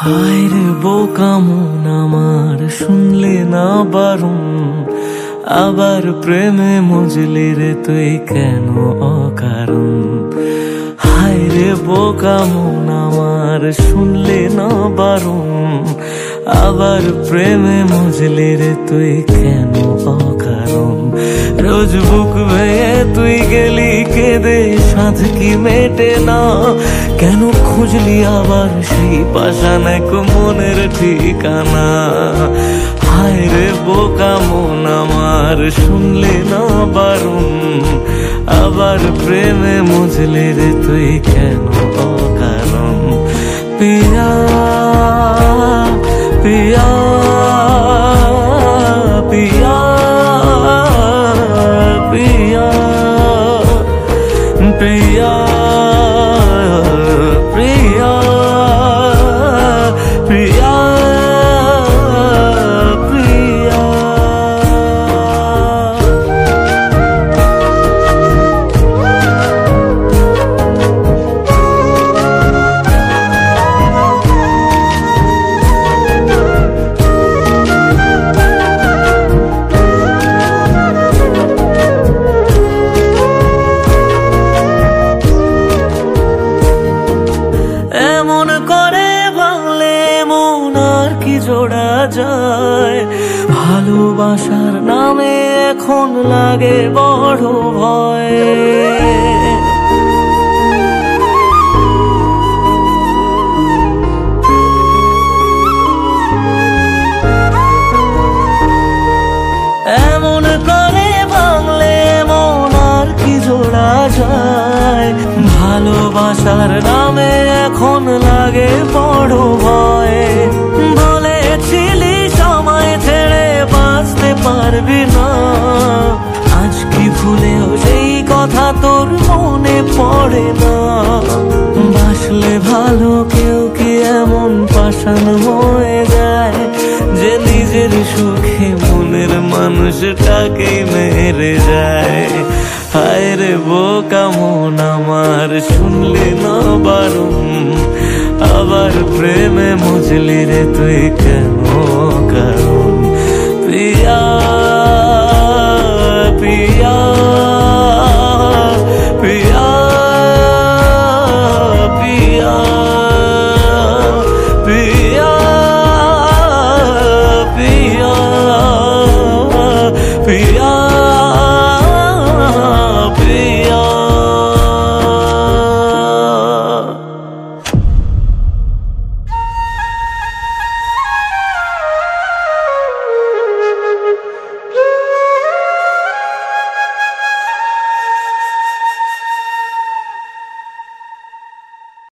হায় রে বোকা মন আমার, শুনলে না বারণ, আবার প্রেমে মজলি রে তুই কেন অকারণ। হায় রে বোকা মন আমার, শুনলে না বারণ, আবার প্রেমে মজলি রে তুই কেন অকারণ। রোজ বুক ভেঙে তুই গেলি কেঁদে, সাধ কি মেটে না, কেন খুঁজলি আবার সেই পাষাণ এক মনের ঠিকানা। হায় রে বোকা মন আমার, শুনলে না বারণ, আবার প্রেমে মজলি রে তুই কেন অকারণ। পিয়া পিয়া পিয়া পিয়া পিয়া প্রিয়া প্রিয়া প্রিয়া। এমন করে ভাঙলে মন আর কি জোড়া যায়, ভালোবাসার নামে এখন লাগে বড় ভয়। এমন করে ভাঙলে মন আর কি জোড়া যায়, ভালোবাসার নামে এখন লাগে বড় ভয়। বলেছিলি সময় ছেড়ে বাঁচতে পারবি না, আজ কি ভুলেও সেই কথা তোর মনে পড়ে না। বাসলে ভালো কেউ কি এমন পাষাণ হয়ে যায়, যে নিজের সুখে মনের মানুষটাকেই মেরে যায়। হায় রে বোকা মন আমার, শুনলি না বারণ, আবার প্রেমে মজলি রে তুই কেন কারণ। পিয়া পিয়া